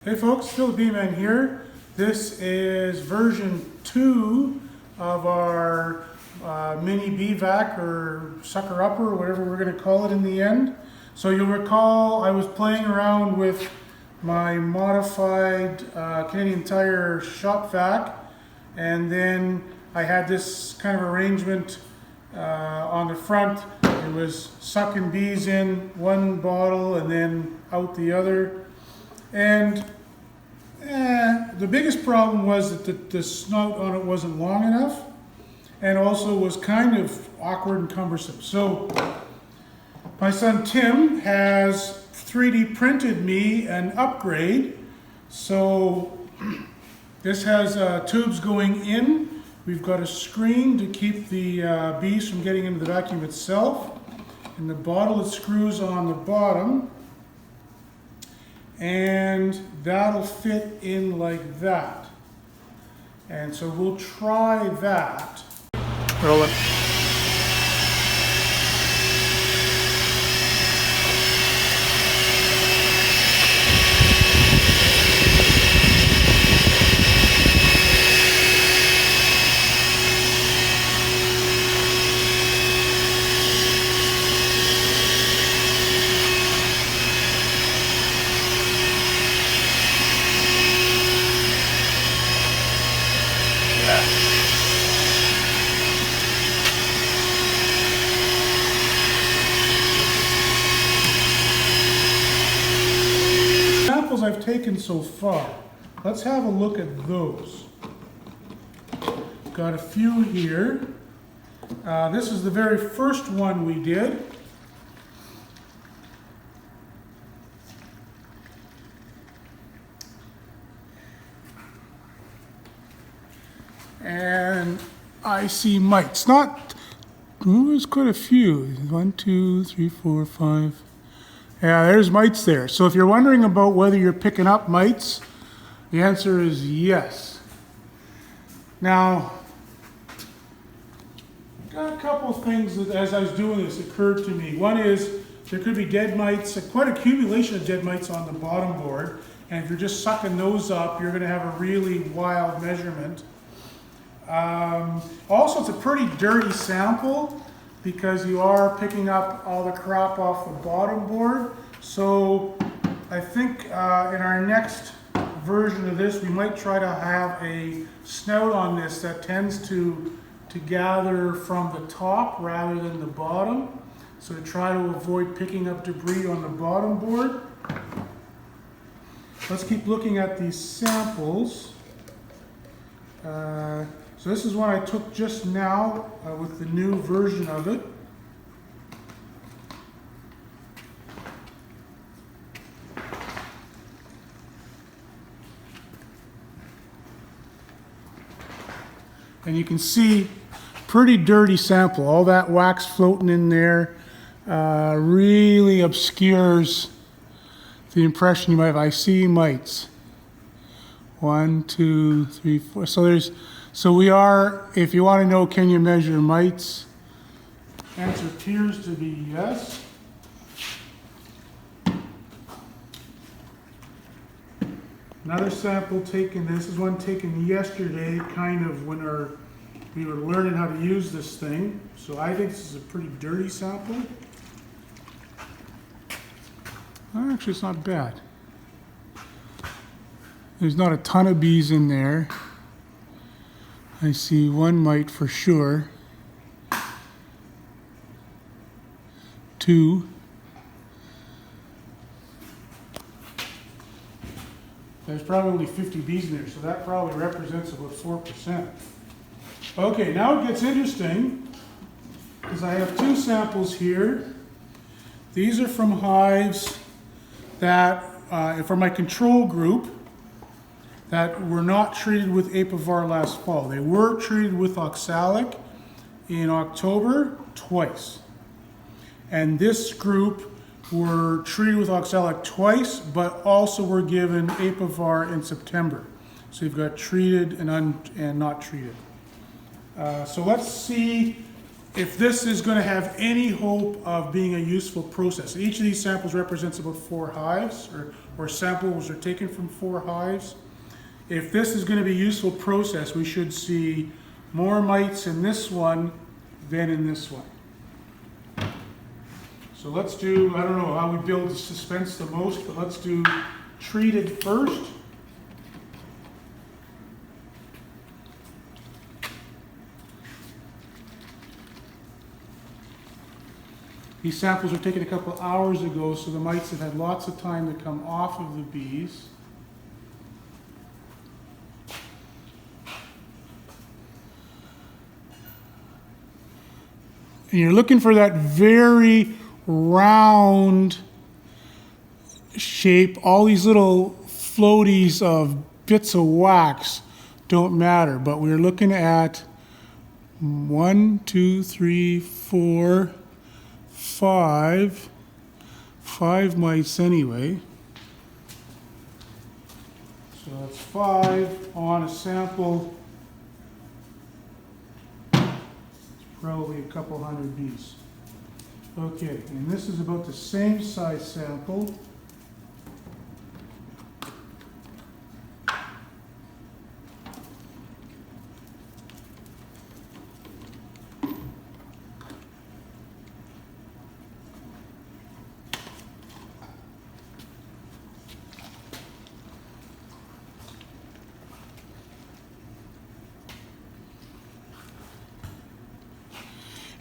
Hey folks, still the Bee Man here. This is version 2 of our mini Bee Vac or sucker upper or whatever we're going to call it in the end. So you'll recall I was playing around with my modified Canadian Tire shop vac, and then I had this kind of arrangement on the front. It was sucking bees in one bottle and then out the other. And the biggest problem was that the snout on it wasn't long enough, and also was kind of awkward and cumbersome. So my son Tim has 3D printed me an upgrade. So this has tubes going in. We've got a screen to keep the bees from getting into the vacuum itself, and the bottle that screws on the bottom. And that'll fit in like that. And so we'll try that. Roll it. Samples I've taken so far. Let's have a look at those. Got a few here. This is the very first one we did. And I see mites. There's quite a few. 1, 2, 3, 4, 5. Yeah, there's mites there. So if you're wondering about whether you're picking up mites, the answer is yes. Now, got a couple of things that as I was doing this occurred to me. One is there could be dead mites, quite an accumulation of dead mites on the bottom board. And if you're just sucking those up, you're going to have a really wild measurement. Also, it's a pretty dirty sample because you are picking up all the crap off the bottom board. So I think in our next version of this, we might try to have a snout on this that tends to gather from the top rather than the bottom. So to try to avoid picking up debris on the bottom board. Let's keep looking at these samples. So this is one I took just now with the new version of it. And you can see pretty dirty sample. All that wax floating in there really obscures the impression you might have. I see mites. 1, 2, 3, 4. So we are, if you want to know, can you measure mites? Answer appears to be yes. Another sample taken, this is one taken yesterday, kind of when we were learning how to use this thing. So I think this is a pretty dirty sample. Actually, it's not bad. There's not a ton of bees in there. I see one mite for sure. 2. There's probably only 50 bees in there, so that probably represents about 4%. Okay, now it gets interesting, because I have 2 samples here. These are from hives that, for my control group, that were not treated with Apivar last fall. They were treated with oxalic in October twice. And this group were treated with oxalic twice, but also were given Apivar in September. So you've got treated and not treated. So let's see if this is going to have any hope of being a useful process. Each of these samples represents about 4 hives, or or samples are taken from 4 hives. If this is going to be a useful process, we should see more mites in this one than in this one. So let's do, I don't know how we build the suspense the most, but let's do treated first. These samples were taken a couple hours ago, so the mites have had lots of time to come off of the bees. And you're looking for that very round shape. All these little floaties of bits of wax don't matter, but we're looking at 1, 2, 3, 4, 5 mites anyway. So that's 5 on a sample. It's probably a couple hundred bees. Okay, and this is about the same size sample.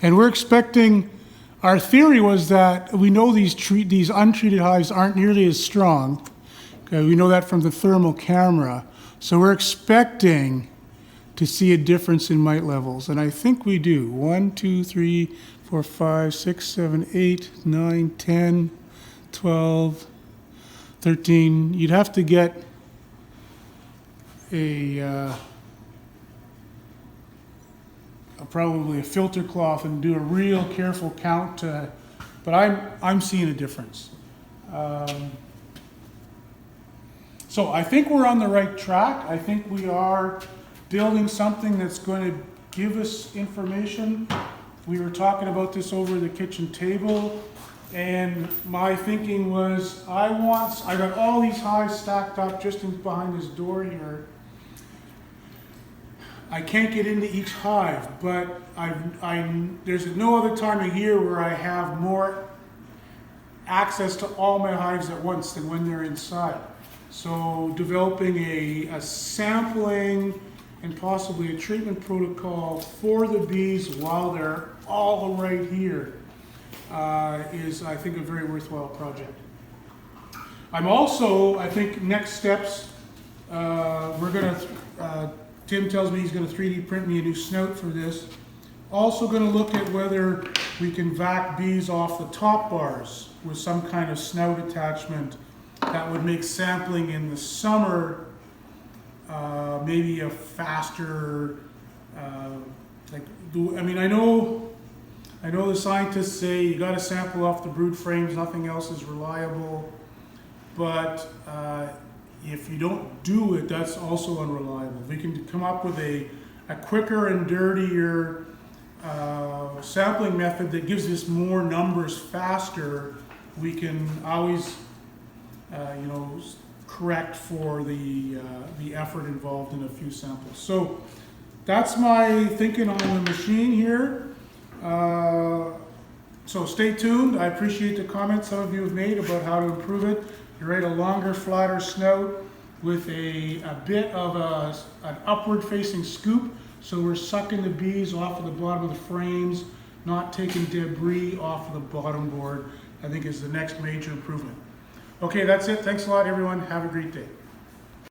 And we're expecting, our theory was that we know these untreated hives aren't nearly as strong. Okay, we know that from the thermal camera. So we're expecting to see a difference in mite levels. And I think we do. 1, 2, 3, 4, 5, 6, 7, 8, 9, 10, 12, 13. You'd have to get probably a filter cloth and do a real careful count, but I'm seeing a difference. So I think we're on the right track. I think we are building something that's going to give us information. We were talking about this over the kitchen table, and my thinking was I got all these hives stacked up just behind this door here. I can't get into each hive, but there's no other time of year where I have more access to all my hives at once than when they're inside. So developing a sampling and possibly a treatment protocol for the bees while they're all right here is, I think, a very worthwhile project. I'm also, I think, next steps, we're going to, Tim tells me he's going to 3D print me a new snout for this. Also going to look at whether we can vac bees off the top bars with some kind of snout attachment that would make sampling in the summer maybe a faster, I know the scientists say you got to sample off the brood frames, nothing else is reliable, but if you don't do it, that's also unreliable. If we can come up with a quicker and dirtier sampling method that gives us more numbers faster, we can always, correct for the effort involved in a few samples. So that's my thinking on the machine here. So stay tuned. I appreciate the comments some of you have made about how to improve it. You write a longer, flatter snout with a bit of an upward facing scoop, so we're sucking the bees off of the bottom of the frames, not taking debris off of the bottom board, I think is the next major improvement. Okay, that's it. Thanks a lot, everyone. Have a great day.